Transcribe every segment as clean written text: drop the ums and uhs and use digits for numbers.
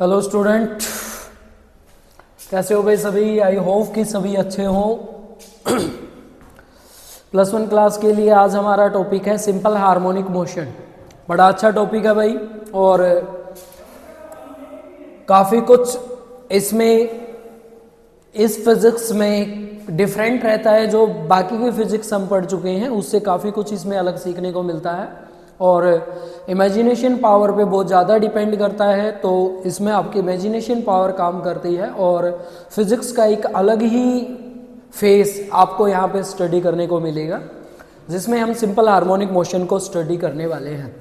Hello student, कैसे हो भाई सभी। आई होप कि सभी अच्छे हों। प्लस वन क्लास के लिए आज हमारा टॉपिक है सिंपल हार्मोनिक मोशन। बड़ा अच्छा टॉपिक है भाई, और काफ़ी कुछ इसमें इस फिज़िक्स में डिफरेंट रहता है। जो बाकी की फिज़िक्स हम पढ़ चुके हैं उससे काफ़ी कुछ इसमें अलग सीखने को मिलता है, और इमेजिनेशन पावर पे बहुत ज़्यादा डिपेंड करता है। तो इसमें आपकी इमेजिनेशन पावर काम करती है, और फिज़िक्स का एक अलग ही फेस आपको यहाँ पे स्टडी करने को मिलेगा, जिसमें हम सिंपल हार्मोनिक मोशन को स्टडी करने वाले हैं।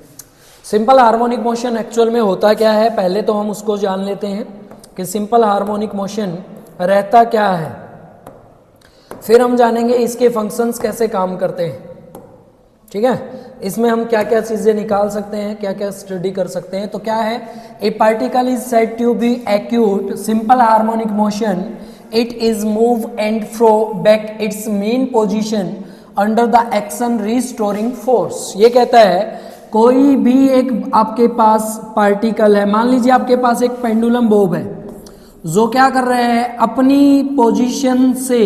सिंपल हार्मोनिक मोशन एक्चुअल में होता क्या है, पहले तो हम उसको जान लेते हैं कि सिंपल हार्मोनिक मोशन रहता क्या है, फिर हम जानेंगे इसके फंक्शंस कैसे काम करते हैं। ठीक है, इसमें हम क्या क्या चीज़ें निकाल सकते हैं, क्या क्या स्टडी कर सकते हैं। तो क्या है, a particle is said to be execute simple harmonic motion, it is move and fro back its mean position under the action restoring force. ये कहता है कोई भी एक आपके पास पार्टिकल है, मान लीजिए आपके पास एक पेंडुलम बॉब है जो क्या कर रहे हैं, अपनी पोजीशन से,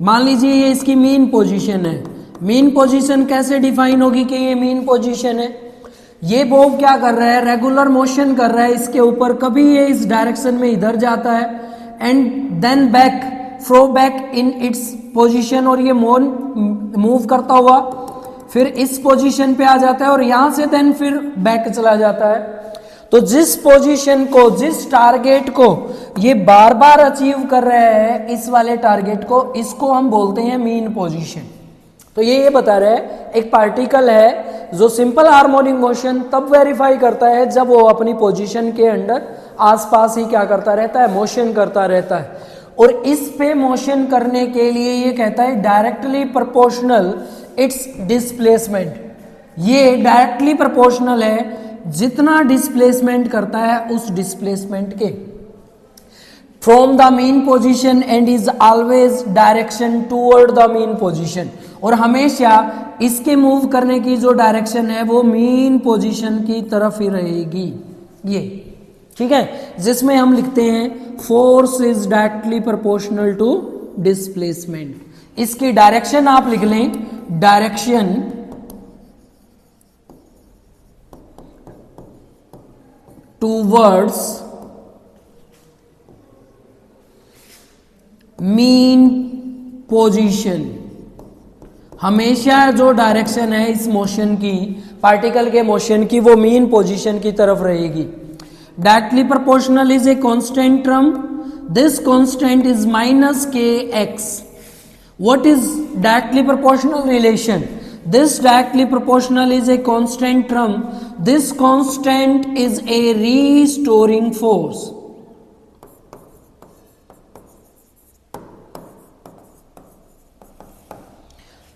मान लीजिए ये इसकी मेन पोजीशन है। मेन पोजीशन कैसे डिफाइन होगी कि ये मेन पोजीशन है। ये बॉब क्या कर रहा है, रेगुलर मोशन कर रहा है इसके ऊपर, कभी ये इस डायरेक्शन में इधर जाता है and then back fro back in its position, और ये मूव करता हुआ फिर इस पोजीशन पे आ जाता है, और यहां से देन फिर बैक चला जाता है। तो जिस पोजीशन को, जिस टारगेट को ये बार बार अचीव कर रहे हैं, इस वाले टारगेट को, इसको हम बोलते हैं मीन पोजीशन। तो ये बता रहे हैं एक पार्टिकल है जो सिंपल हार्मोनिक मोशन तब वेरीफाई करता है जब वो अपनी पोजीशन के अंडर आसपास ही क्या करता रहता है, मोशन करता रहता है। और इस पे मोशन करने के लिए ये कहता है डायरेक्टली प्रोपोर्शनल इट्स डिस्प्लेसमेंट। ये डायरेक्टली प्रोपोर्शनल है, जितना डिस्प्लेसमेंट करता है उस डिस्प्लेसमेंट के from the main position and is always direction toward the main position, और हमेशा इसके मूव करने की जो डायरेक्शन है वो मेन पोजीशन की तरफ ही रहेगी। ये ठीक है, जिसमें हम लिखते हैं force is directly proportional to displacement. इसकी डायरेक्शन आप लिख लें, डायरेक्शन टूवर्ड्स मीन पोजीशन। हमेशा जो डायरेक्शन है इस मोशन की, पार्टिकल के मोशन की, वो मीन पोजीशन की तरफ रहेगी। Directly proportional is a constant term, this constant is minus k x. What is directly proportional relation? This directly proportional is a constant term. This constant is a restoring force.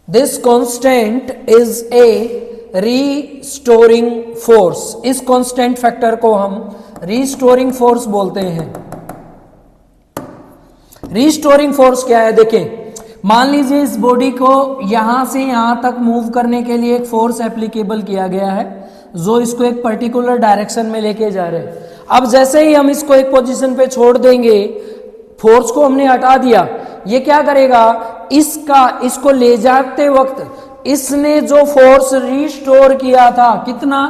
This constant is a restoring force. इस constant factor को हम restoring force बोलते हैं। Restoring force क्या है, देखें, मान लीजिए इस बॉडी को यहां से यहां तक मूव करने के लिए एक फोर्स एप्लीकेबल किया गया है जो इसको एक पर्टिकुलर डायरेक्शन में लेके जा रहे हैं। अब जैसे ही हम इसको एक पोजीशन पे छोड़ देंगे, फोर्स को हमने हटा दिया, ये क्या करेगा, इसको ले जाते वक्त इसने जो फोर्स रिस्टोर किया था, कितना,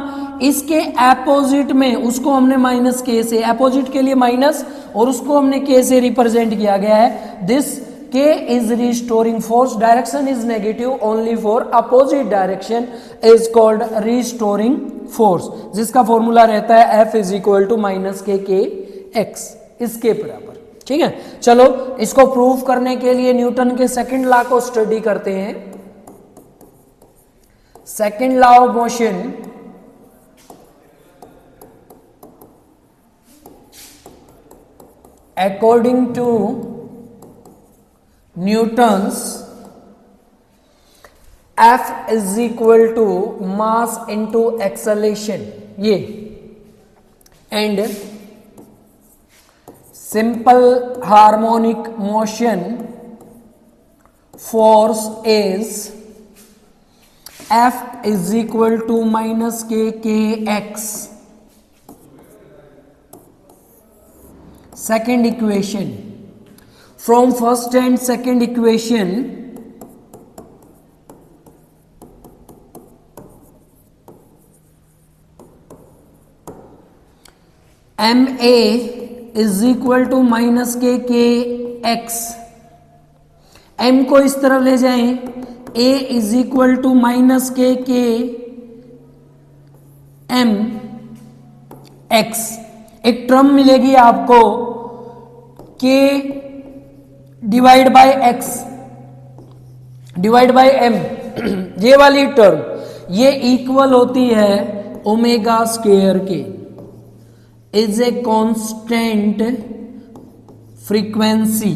इसके अपोजिट में, उसको हमने माइनस के से, अपोजिट के लिए माइनस, और उसको हमने के से रिप्रेजेंट किया गया है। This K is restoring force, direction is negative only for opposite direction is called restoring force, जिसका फॉर्मूला रहता है F is equal to minus K X, इसके बराबर। ठीक है, चलो इसको प्रूव करने के लिए न्यूटन के सेकंड लॉ को स्टडी करते हैं। Second law of motion, according to Newton's F is equal to mass into acceleration, ये, and simple harmonic motion force is F is equal to minus K X second equation. From first and second equation, MA is equal to minus k x. M को इस तरफ ले जाएं, A is equal to minus k m x. एक term मिलेगी आपको K divide by x divide by m. ये वाली टर्म ये इक्वल होती है ओमेगा स्क्वायर के. Is a constant frequency.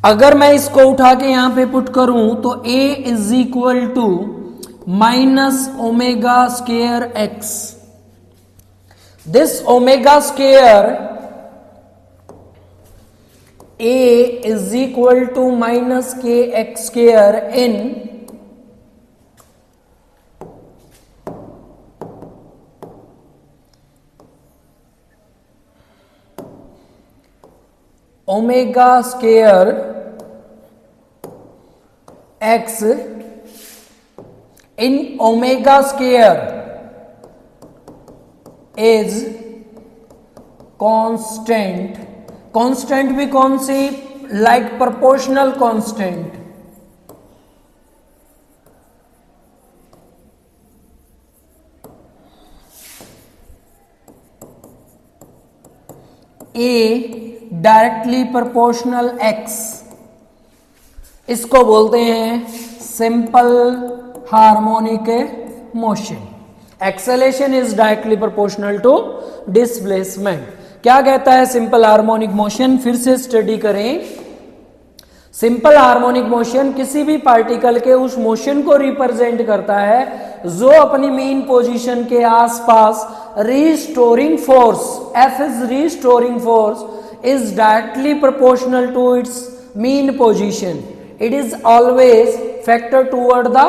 अगर मैं इसको उठा के यहां पे पुट करूं तो A is equal to minus omega square x. This omega square A is equal to minus k x square in omega square x in omega square is constant. Constant भी कौन सी? Like proportional constant. A directly proportional x. इसको बोलते हैं simple harmonic motion. Acceleration is directly proportional to displacement. क्या कहता है simple harmonic motion? फिर से स्टडी करें. सिंपल हार्मोनिक मोशन किसी भी पार्टिकल के उस मोशन को रिप्रेजेंट करता है जो अपनी मीन पोजीशन के आसपास restoring force, F is restoring force, is directly proportional to its mean position. It is always factor toward the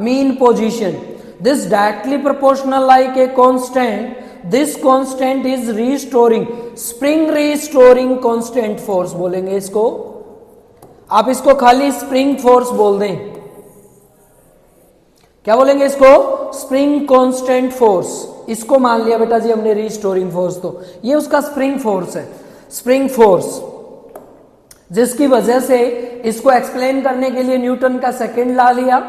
mean position. This directly proportional like a constant. This constant is restoring, spring restoring constant force बोलेंगे इसको. आप इसको खाली spring force बोल दें. क्या बोलेंगे इसको? Spring constant force. इसको मान लिया बेटा जी हमने रीस्टोरिंग फोर्स, तो ये उसका स्प्रिंग फोर्स है. स्प्रिंग फोर्स जिसकी वजह से इसको एक्सप्लेन करने के लिए न्यूटन का सेकंड लॉ लिया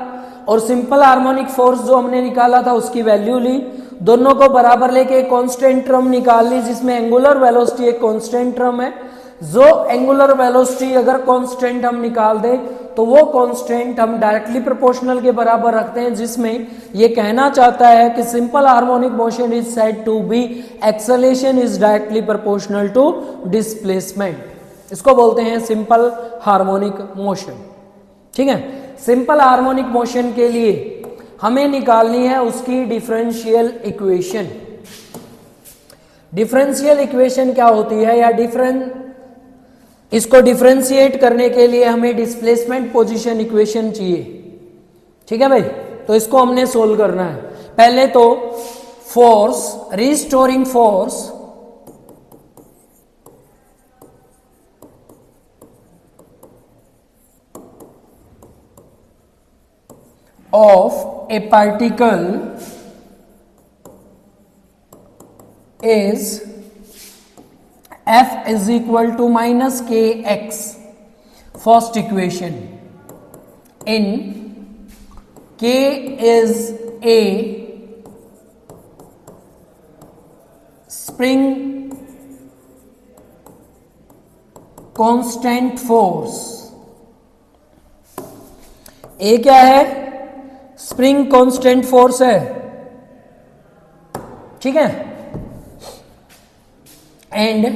और सिंपल हार्मोनिक फोर्स जो हमने निकाला था उसकी वैल्यू ली. दोनों को बराबर लेके एक कांस्टेंट टर्म निकाल ली जिसमें एंगुलर वेलोसिटी एक कांस्टेंट टर्म है. जो एंगुलर वेलोसिटी अगर कांस्टेंट हम निकाल दें तो वो कांस्टेंट हम डायरेक्टली प्रोपोर्शनल के बराबर रखते हैं, जिसमें ये कहना चाहता है कि simple harmonic motion is said to be acceleration is directly proportional to displacement. इसको बोलते हैं सिंपल हार्मोनिक मोशन. ठीक है. सिंपल हार्मोनिक मोशन के लिए हमें निकालनी है उसकी डिफरेंशियल इक्वेशन. डिफरेंशियल इक्वेशन क्या होती है, या इसको डिफरेंशिएट करने के लिए हमें डिस्प्लेसमेंट पोजीशन इक्वेशन चाहिए. ठीक है भाई. तो इसको हमने सोल्व करना है. पहले तो force, restoring force of a particle is F is equal to minus kx. First equation. In K is a spring constant force. A क्या है? स्प्रिंग कांस्टेंट फोर्स है. ठीक है. And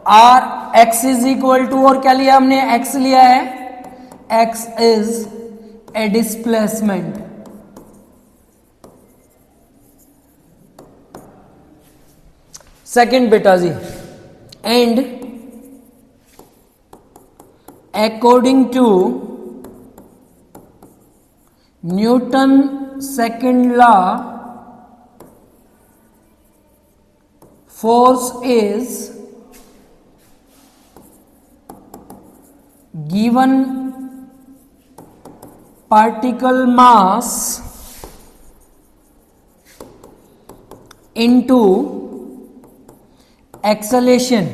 r x is equal to, और क्या लिया हमने? X लिया है. X is a displacement. Second बेटा जी. And according to Newton second law, force is given particle mass into acceleration,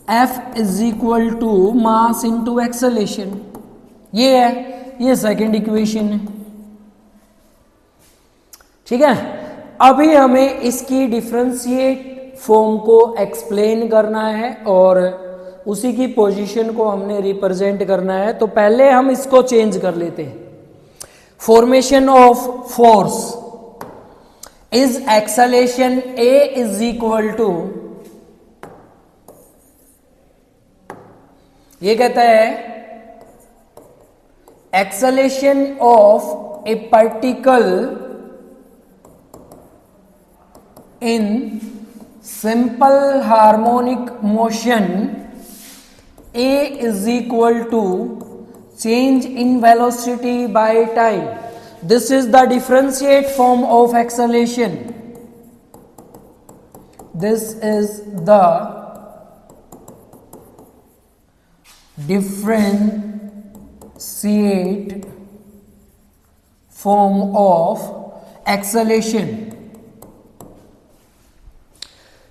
F is equal to mass into acceleration। ये है, ये सेकंड इक्वेशन है। ठीक है, अभी हमें इसकी डिफरेंशिएट फॉर्म को एक्सप्लेन करना है और उसी की पोजीशन को हमने रिप्रेजेंट करना है। तो पहले हम इसको चेंज कर लेते हैं। Formation of force is acceleration a is equal to, ये कहता है acceleration of a particle in simple harmonic motion, A is equal to change in velocity by time। This is the differentiate form of acceleration। This is the differentiate form of acceleration।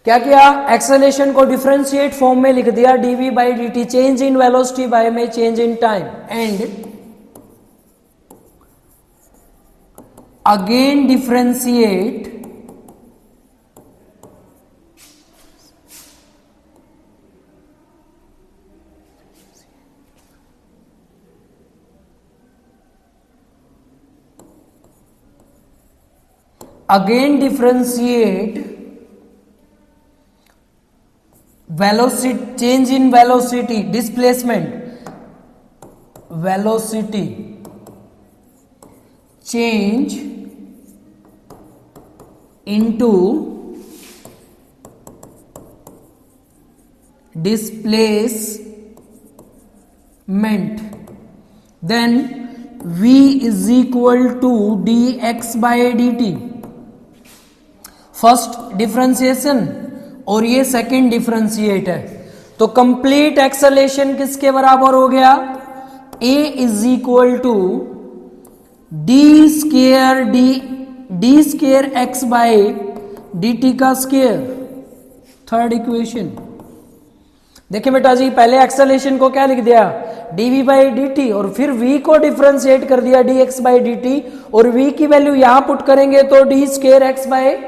क्या किया, acceleration को differentiate form में लिख दिया, dv by dt, change in velocity by में change in time, and again differentiate velocity, change in velocity, displacement, velocity change into displacement, then v is equal to dx by dt। First differentiation और ये second differentiate है, तो complete acceleration किसके बराबर हो गया, a is equal to d square x by d t का square. Third equation देखिए बेटा जी, पहले एक्सेलेरेशन को क्या लिख दिया, dv बाई डी टी, और फिर v को डिफरेंशिएट कर दिया dx बाई डी टी, और v की वैल्यू यहां पुट करेंगे तो d square x by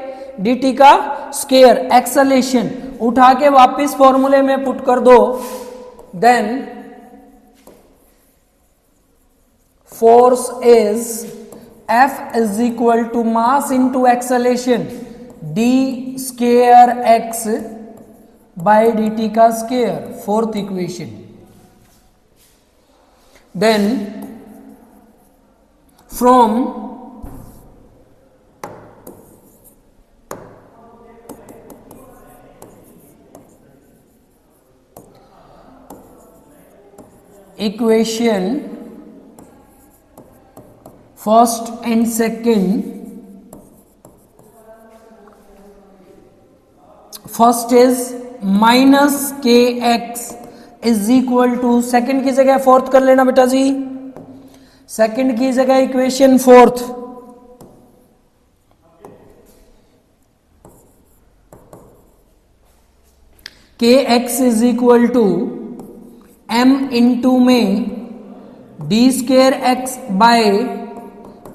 dt का स्केयर। एक्सेलेरेशन उठा के वापस फॉर्मूले में पुट कर दो, then force is F is equal to mass into acceleration d square x by dt का square. Fourth equation, then from equation first and second, first is minus k x is equal to, second की जगह fourth कर लेना बेटा जी, second की जगह equation fourth, k x is equal to m into में d square x by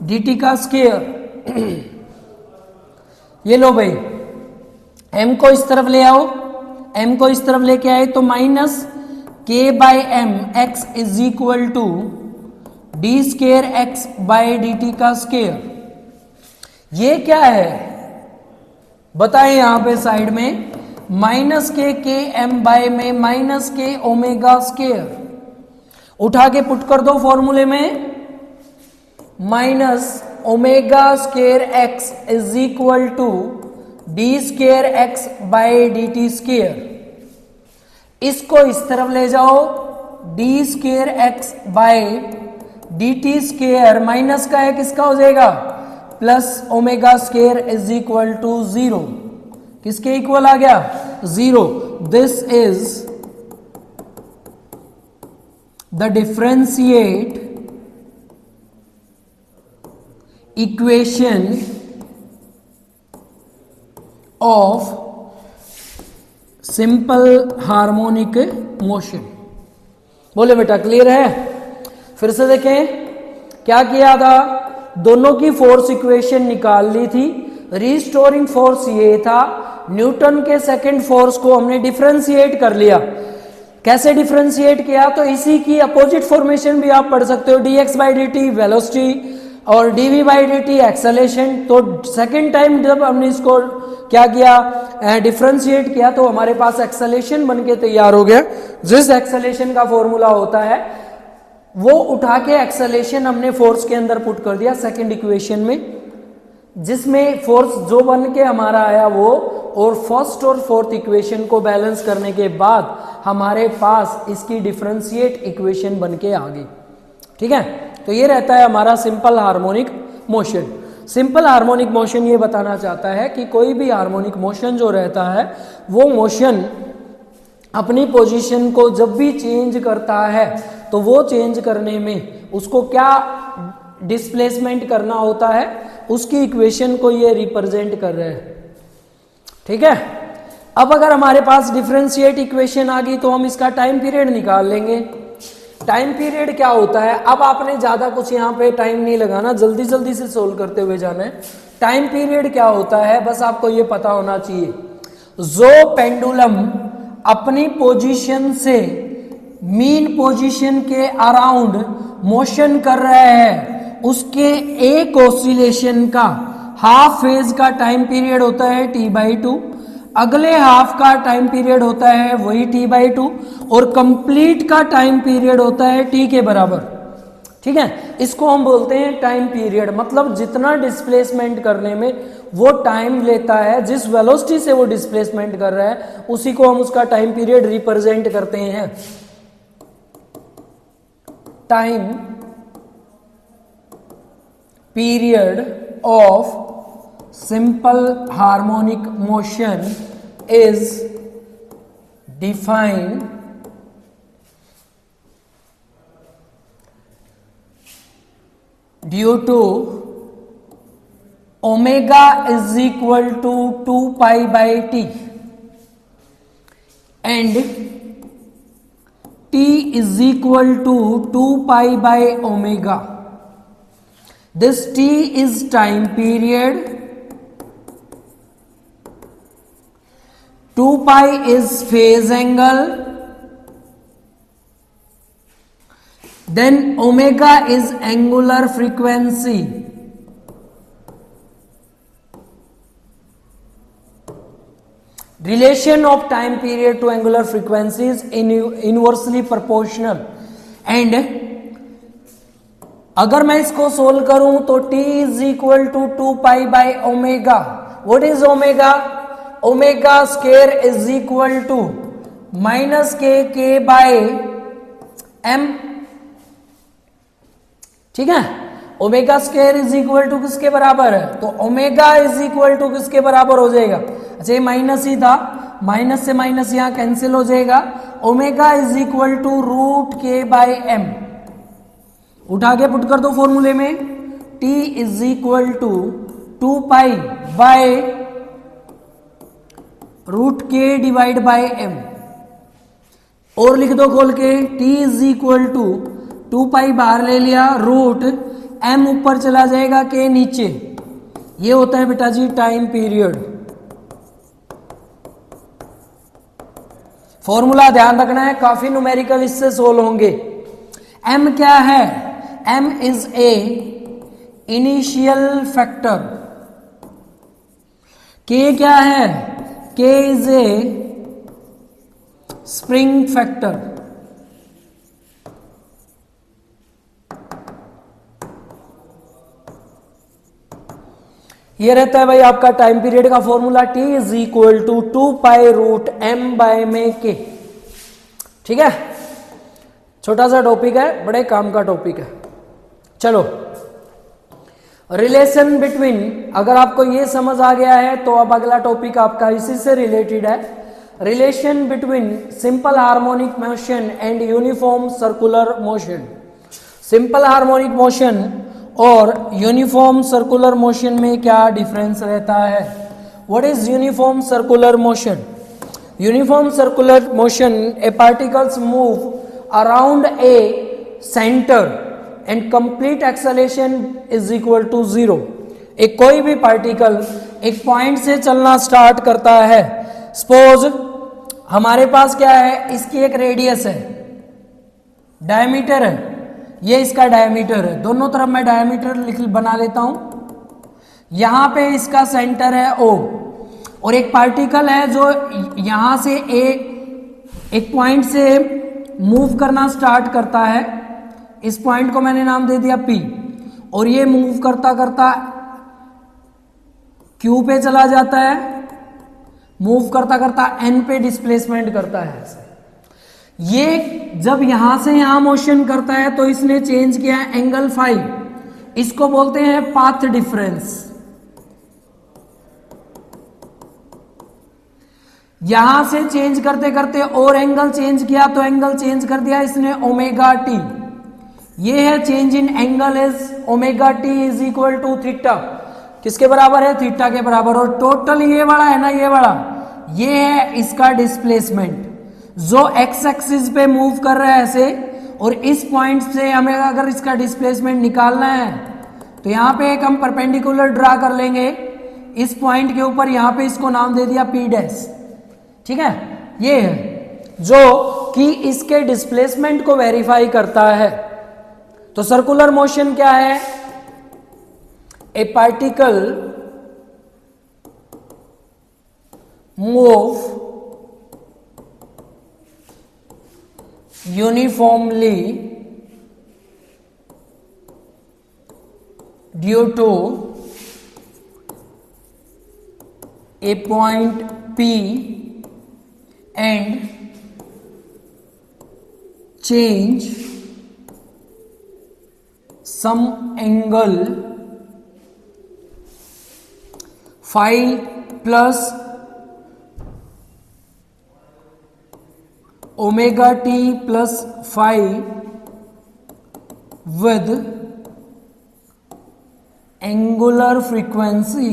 d t का square. ये लो भाई, m को इस तरफ ले आओ, m को इस तरफ लेके आए तो minus k by m x is equal to d square x by d t का स्केयर। ये क्या है बताएं, यहां पे साइड में माइनस के एम बाय में माइनस के ओमेगा स्केयर, उठा के पुट कर दो फॉर्मूले में, minus omega square x is equal to d square x by d t square. इसको इस तरफ ले जाओ, d square x by d t square minus का है किसका हो जाएगा plus omega square is equal to 0, किसके इक्वल आ गया 0। This is the differentiate equation of simple harmonic motion. बोले बेटा क्लियर है? फिर से देखें क्या किया था, दोनों की फोर्स इक्वेशन निकाल ली थी। रिस्टोरिंग फोर्स ये था, न्यूटन के सेकंड फोर्स को हमने डिफरेंशिएट कर लिया। कैसे डिफरेंशिएट किया, तो इसी की अपोजिट फॉर्मेशन भी आप पढ़ सकते हो, dx by d T velocity और dv by d T acceleration. तो सेकेंड टाइम जब हमने इसको क्या किया डिफरेंशिएट किया तो हमारे पास एक्सेलेरेशन बन के तैयार हो गया। जिस एक्सेलेरेशन का फॉर्मूला होता है वो उठा के एक्सेलेरेशन हमने फोर्स के अंदर पुट कर दिया सेकंड इक्वेशन में, जिसमें फोर्स जो बन के हमारा आया वो, और फर्स्ट और फोर्थ इक्वेशन को बैलेंस करने के बाद हमारे पास इसकी डिफरेंशिएट इक्वेशन बन के आ गई। ठीक है, तो ये रहता है हमारा simple harmonic motion. Simple harmonic motion ये बताना चाहता है कि कोई भी हार्मोनिक मोशन जो रहता है वो मोशन अपनी पोजीशन को जब भी चेंज करता है तो वो चेंज करने में उसको क्या डिस्प्लेसमेंट करना होता है, उसकी इक्वेशन को ये रिप्रेजेंट कर रहे हैं। ठीक है, अब अगर हमारे पास डिफरेंशिएट इक्वेशन आ गई तो हम इसका टाइम पीरियड निकाल लेंगे। टाइम पीरियड क्या होता है, अब आपने ज्यादा कुछ यहाँ पे टाइम नहीं लगाना, जल्दी जल्दी से सोल्व करते हुए जाना है। टाइम पीरियड क्या होता है बस आपको ये पता होना चाहिए, जो पेंडुलम अपनी पोजीशन से मीन पोजीशन के अराउंड मोशन कर रहा है उसके एक ऑसिलेशन का हाफ फेज का टाइम पीरियड होता है t/2, अगले हाफ का टाइम पीरियड होता है वही t/2 और कंप्लीट का टाइम पीरियड होता है t के बराबर। ठीक है, इसको हम बोलते हैं टाइम पीरियड, मतलब जितना डिस्प्लेसमेंट करने में वो टाइम लेता है, जिस वेलोसिटी से वो डिस्प्लेसमेंट कर रहा है उसी को हम उसका टाइम पीरियड रिप्रेजेंट करते हैं। Time period of simple harmonic motion is defined due to omega is equal to 2 pi by t and t is equal to 2 pi by omega. This t is time period, 2 pi is phase angle, then omega is angular frequency. Relation of time period to angular frequency is inversely proportional and अगर मैं इसको solve करूं तो t is equal to 2 pi by omega. What is omega? Omega square is equal to minus k by m. ठीक है, omega square is equal to किसके बराबर है, तो ओमेगा इज इक्वल टू किसके बराबर हो जाएगा, अच्छा ये माइनस ही था, माइनस से माइनस यहां कैंसिल हो जाएगा, omega is equal to root k by m. उठा के पुट कर दो फॉर्मूले में, t is equal to 2 pi by root k divide by m, और लिख दो खोल के t is equal to 2 pi बाहर ले लिया, रूट m ऊपर चला जाएगा के नीचे। ये होता है बेटा जी टाइम पीरियड। फॉर्मूला ध्यान रखना है, काफी न्यूमेरिकल इससे सोल्व होंगे। m क्या है, m is a initial factor, k क्या है, k is a spring factor. ये रहता है भाई आपका टाइम पीरियड का formula, t is equal to 2 pi root m by में k। ठीक है, छोटा सा टॉपिक है, बड़े काम का टॉपिक है। चलो, रिलेशन बिटवीन, अगर आपको ये समझ आ गया है तो अब अगला टॉपिक आपका इसी से रिलेटेड है। Relation between simple harmonic motion and uniform circular motion. Simple harmonic motion और यूनिफॉर्म सर्कुलर मोशन में क्या डिफरेंस रहता है? What is uniform circular motion? Uniform circular motion, a particles move around a centre and complete acceleration is equal to 0। एक कोई भी particle एक point से चलना स्टार्ट करता है। सपोज हमारे पास क्या है, इसकी एक रेडियस है, डायमीटर है, ये इसका डायमीटर है, दोनों तरफ मैं डायमीटर बना लेता हूं। यहां पे इसका सेंटर है O, और एक पार्टिकल है जो यहां से एक पॉइंट से मूव करना स्टार्ट करता है। इस पॉइंट को मैंने नाम दे दिया P, और ये मूव करता करता Q पे चला जाता है, मूव करता करता N पे डिस्प्लेसमेंट करता है ऐसे। ये जब यहां से यहां मोशन करता है तो इसने चेंज किया एंगल फाई, इसको बोलते हैं पाथ डिफरेंस। यहां से चेंज करते करते और एंगल चेंज किया तो एंगल चेंज कर दिया इसने ओमेगा टी। ये है change in angle is omega t is equal to theta. किसके बराबर है? थीटा के बराबर। और टोटल ये वाला है ना, ये वाला, ये है इसका डिस्प्लेसमेंट जो एक्स एक्सिस पे मूव कर रहा है ऐसे। और इस पॉइंट से हमें अगर इसका डिस्प्लेसमेंट निकालना है तो यहां पे एक हम परपेंडिकुलर ड्रा कर लेंगे इस पॉइंट के ऊपर, यहां पे इसको नाम दे दिया P डैश। ठीक है, ये है जो कि इसके डिस्प्लेसमेंट को वेरीफाई करता है। तो सर्कुलर मोशन क्या है? A particle move uniformly due to a point P and change some angle phi plus omega t plus phi with angular frequency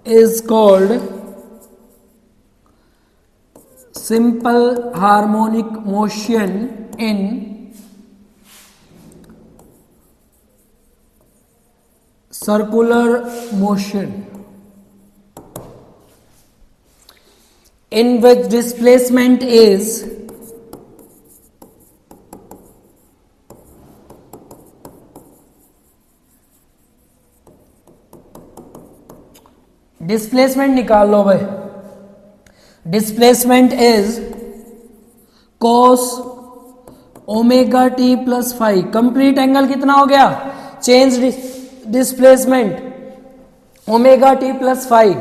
is called simple harmonic motion in circular motion, in which displacement is displacement निकाल लो भाई। Displacement is cos omega t plus phi. Complete angle कितना हो गया? Change displacement omega t plus phi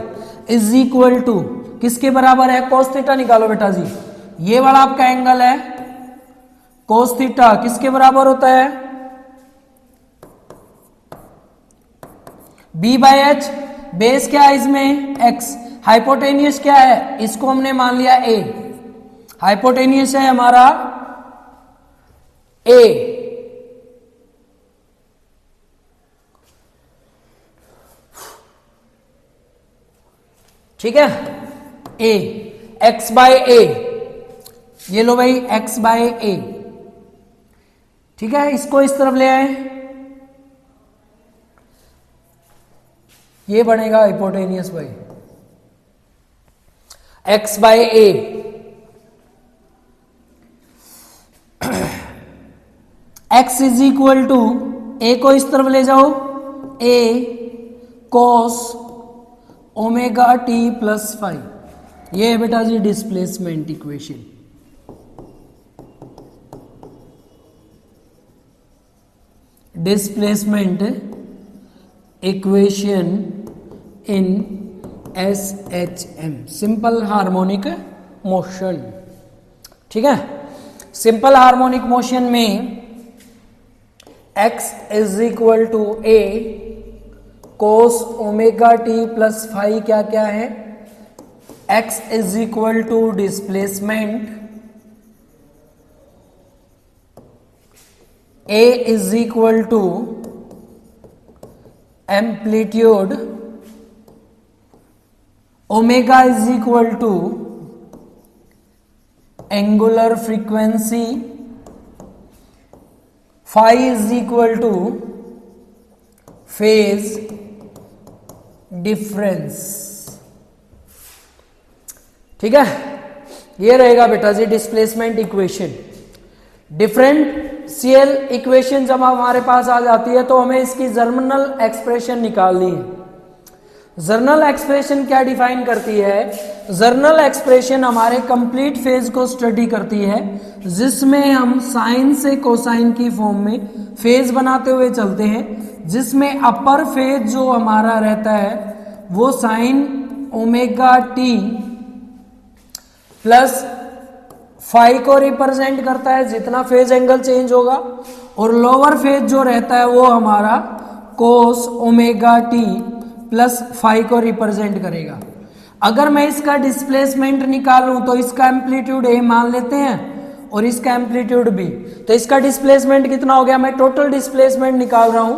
is equal to किसके बराबर है? cos theta निकालो बेटा जी। ये वाला आपका एंगल है cos थीटा, किसके बराबर होता है? B by H. बेस क्या है इसमें? x। हाइपोटेनियस क्या है? इसको हमने मान लिया A। हाइपोटेनियस है हमारा A। ठीक है, A, x बाय A। ये लो भाई x बाय A। ठीक है, इसको इस तरफ ले आए, ये बनेगा हाइपोटेनियस भाई x by A। x is equal to A को इस तरफ ले जाओ, A cos omega t plus five. ये है बेटा जी displacement equation. Displacement equation in SHM, simple harmonic motion. ठीक है, सिंपल हार्मोनिक मोशन में x is equal to a cos omega t plus phi क्या क्या है, x is equal to displacement, a is equal to amplitude, omega is equal to angular frequency, phi is equal to phase difference. ठीक है, ये रहेगा बेटा जी displacement equation. Differential equation जब हमारे पास आ जाती है तो हमें इसकी जर्नल एक्सप्रेशन निकालनी है। जर्नल एक्सप्रेशन क्या डिफाइन करती है? जर्नल एक्सप्रेशन हमारे कंप्लीट फेज को स्टडी करती है, जिसमें हम साइन से कोसाइन की फॉर्म में फेज बनाते हुए चलते हैं, जिसमें अपर फेज जो हमारा रहता है वो sine omega t plus phi को रिप्रेजेंट करता है, जितना फेज एंगल चेंज होगा, और लोअर फेज जो रहता है वो हमारा cos omega t plus phi को रिप्रेजेंट करेगा। अगर मैं इसका डिस्प्लेसमेंट निकालूं तो इसका एम्पलीट्यूड ए मान लेते हैं और इसका एम्पलीट्यूड बी, तो इसका डिस्प्लेसमेंट कितना हो गया? मैं टोटल डिस्प्लेसमेंट निकाल रहा हूं,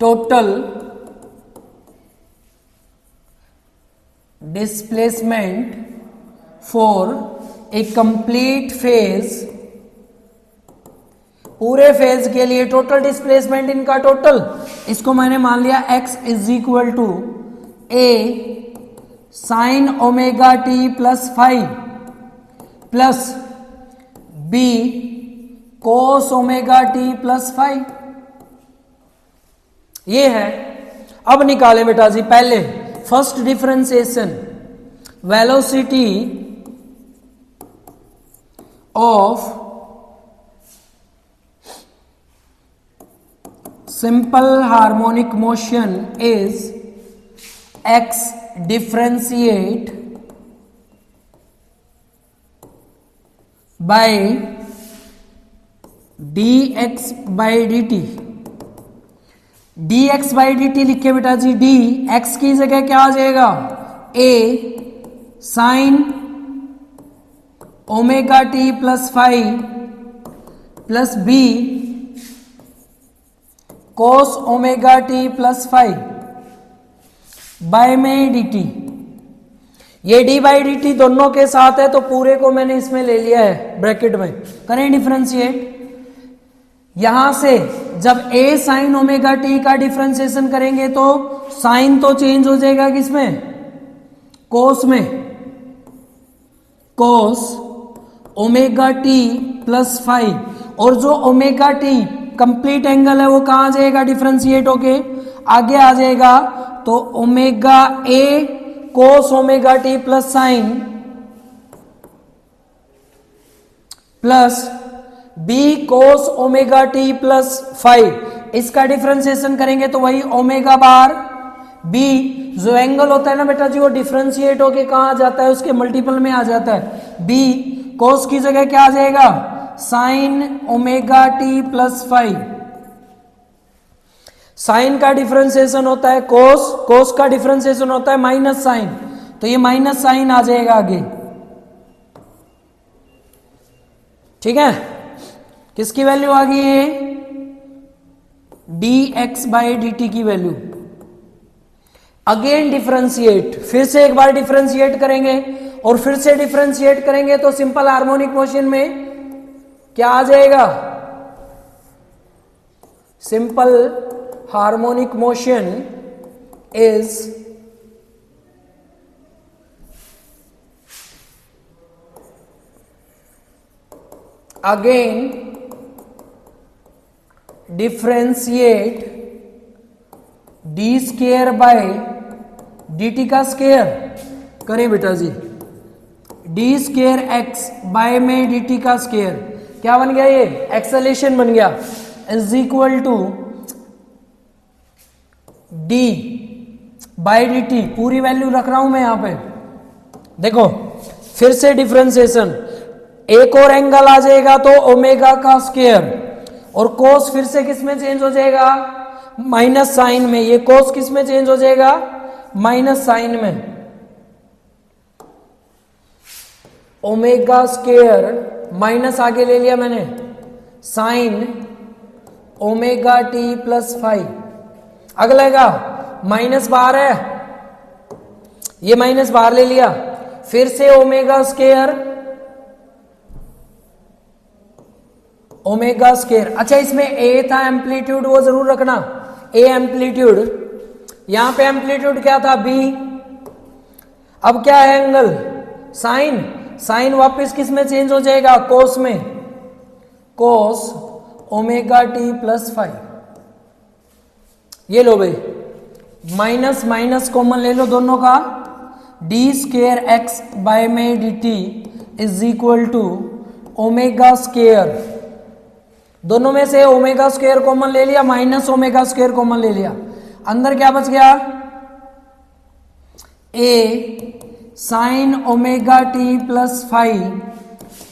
total displacement for a complete phase, पूरे फेज के लिए टोटल डिस्प्लेसमेंट इनका टोटल, इसको मैंने मान लिया x is equal to a sine omega t plus five plus b cos omega t plus five. ये है। अब निकालें बेटा जी, पहले first differentiation, velocity of simple harmonic motion is x differentiate by dx by dt। dx by dt लिखे बेटा जी, d x की जगह क्या आ जाएगा? a sine omega t plus five plus b cos omega t plus five by में d t. ये d by d t दोनों के साथ है तो पूरे को मैंने इसमें ले लिया है ब्रैकेट में। करें डिफरेंशिएट। यहां से जब ए साइन ओमेगा टी का डिफरेंशिएशन करेंगे तो साइन तो चेंज हो जाएगा किसमें? कोस में। कोस ओमेगा टी प्लस फाइव, और जो ओमेगा टी कंप्लीट एंगल है वो कहां आ जाएगा? डिफरेंशिएट होके आगे आ जाएगा। तो omega a cos omega t plus sine plus b cos omega t plus five, इसका डिफरेंशिएशन करेंगे तो वही ओमेगा बार बी, जो एंगल होता है ना बेटा जी वो डिफरेंशिएट होके कहां आ जाता है? उसके मल्टीपल में आ जाता है। बी कोस की जगह क्या आ जाएगा? Sine omega t plus five. Sine का डिफरेंशिएशन होता है कोस, कोस का डिफरेंशिएशन होता है माइनस साइन, तो ये माइनस साइन आ जाएगा आगे। ठीक है, किसकी वैल्यू आ गई है? D x by d T की वैल्यू। अगेन डिफरेंशिएट, फिर से एक बार डिफरेंशिएट करेंगे और फिर से डिफरेंशिएट करेंगे तो सिंपल हार्मोनिक मोशन में क्या आ जाएगा? Simple harmonic motion is again differentiate d square by d t का स्केयर। करें बेटा जी, डी स्केयर एक्स बाय में डी टी का स्केयर क्या बन गया? ये एक्सेलेरेशन बन गया, is equal to d by d t. पूरी वैल्यू रख रहा हूं मैं यहां पे, देखो फिर से डिफरेंशिएशन, एक और एंगल आ जाएगा तो ओमेगा का स्क्वायर, और कोस फिर से किस में चेंज हो जाएगा, माइनस साइन में। ये कोस किस में चेंज हो जाएगा, माइनस साइन में। ओमेगा स्क्वायर माइनस आगे ले लिया मैंने, साइन ओमेगा टी प्लस 5। अगला का माइनस बाहर है, ये माइनस बाहर ले लिया, फिर से ओमेगा स्क्वायर, ओमेगा स्क्वायर। अच्छा, इसमें ए था एम्पलीट्यूड, वो जरूर रखना, ए एम्पलीट्यूड, यहां पे एम्पलीट्यूड क्या था, बी। अब क्या है एंगल, साइन, साइन वापस किस में चेंज हो जाएगा, कोस में, कोस ओमेगा टी प्लस 5। ये लो भाई, माइनस माइनस कॉमन ले लो दोनों का, डी स्क्वेयर एक्स बाय में d t is equal to omega square, दोनों में से ओमेगा स्क्वेयर कॉमन ले लिया, माइनस ओमेगा स्क्वेयर कॉमन ले लिया, अंदर क्या बच गया, a sine omega t plus 5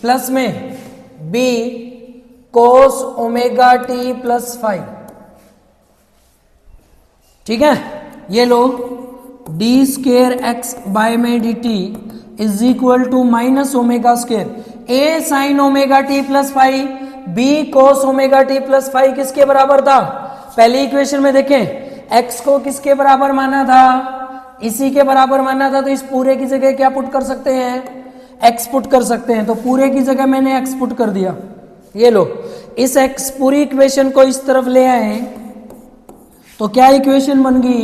plus में b cos omega t plus 5। ठीक है, ये लो, डी स्क्वेयर एक्स बाय में d t is equal to minus omega square, a sine omega t plus 5 b cos omega t plus 5 किसके बराबर था, पहली इक्वेशन में देखें x को किसके बराबर माना था, इसी के बराबर माना था, तो इस पूरे की जगह क्या पुट कर सकते हैं, x पुट कर सकते हैं, तो पूरे की जगह मैंने x पुट कर दिया। ये लो, इस x पूरी इक्वेशन को इस तरफ ले आए तो क्या इक्वेशन बन गई,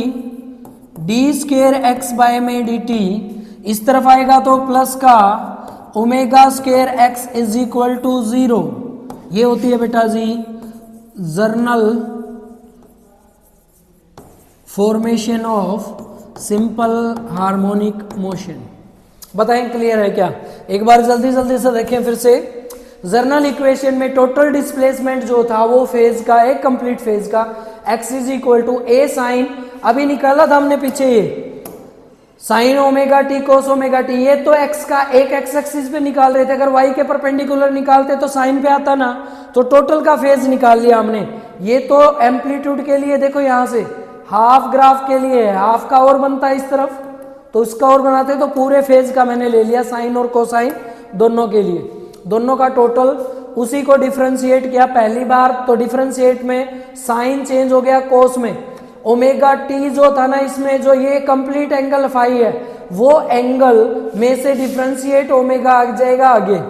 डी स्क्वेयर एक्स बाय में डी टी, इस तरफ आएगा तो प्लस का omega square x is equal to 0। ये होती है बेटा जी general formation of simple harmonic motion. बताएं क्लियर है क्या, एक बार जल्दी जल्दी से देखें फिर से। जर्नल इक्वेशन में टोटल डिस्प्लेसमेंट जो था वो फेज का, एक कंप्लीट फेज का, x is equal to a sine, अभी निकाला था हमने पीछे ये sine omega t cos omega t, ये तो x का एक एक्स एक्सिस पे निकाल रहे थे, अगर y के परपेंडिकुलर निकालते तो साइन पे आता ना, तो टोटल का फेज निकाल लिया हमने। ये तो एम्पलीट्यूड के लिए देखो, यहां से हाफ ग्राफ के लिए हाफ का और बनता है इस तरफ, तो उसका और बनाते तो पूरे फेज का मैंने ले लिया, साइन और कोसाइन दोनों के लिए, दोनों का टोटल, उसी को डिफरेंशिएट किया पहली बार, तो डिफरेंशिएट में साइन चेंज हो गया कोस में, ओमेगा टी जो था ना इसमें, जो ये कंप्लीट एंगल फाई है, वो एंगल में से डिफरेंशिएट ओमेगा आ जाएगा आगे,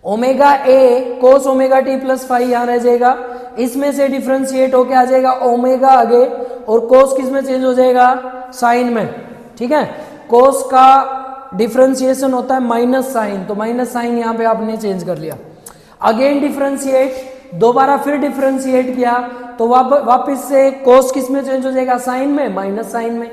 omega a cos omega t plus 5 यहां रह जाएगा, इसमें से डिफरेंशिएट होके आ जाएगा ओमेगा आगे, और कोस किस में चेंज हो जाएगा, साइन में। ठीक है, कोस का डिफरेंशिएशन होता है माइनस साइन, तो माइनस साइन यहां पे आपने चेंज कर लिया, अगेन डिफरेंशिएट, दोबारा फिर डिफरेंशिएट किया तो वापस से कोस किस में चेंज हो जाएगा, साइन में, माइनस साइन में,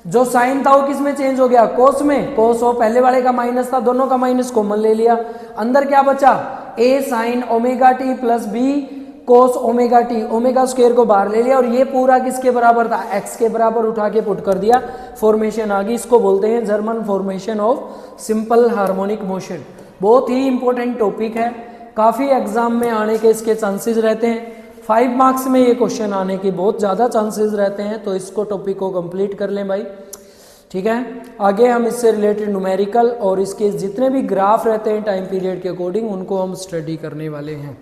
जो साइन था वो किस में चेंज हो गया, कोस में, कोस वो पहले वाले का माइनस था, दोनों का माइनस कॉमन ले लिया, अंदर क्या बचा, a sine omega t plus b cos omega t, omega square को बाहर ले लिया, और ये पूरा किसके बराबर था, x के बराबर उठा के पुट कर दिया, फॉर्मेशन आ गई। इसको बोलते हैं German formation of simple harmonic motion. बहुत ही इंपॉर्टेंट टॉपिक है, काफी एग्जाम में आने के इसके चांसेस रहते हैं, 5 मार्क्स में ये क्वेश्चन आने के बहुत ज़्यादा चांसेस रहते हैं, तो इसको टॉपिक को कंप्लीट कर लें भाई। ठीक है, आगे हम इससे रिलेटेड न्यूमेरिकल और इसके जितने भी ग्राफ रहते हैं टाइम पीरियड के अकॉर्डिंग, उनको हम स्टडी करने वाले हैं।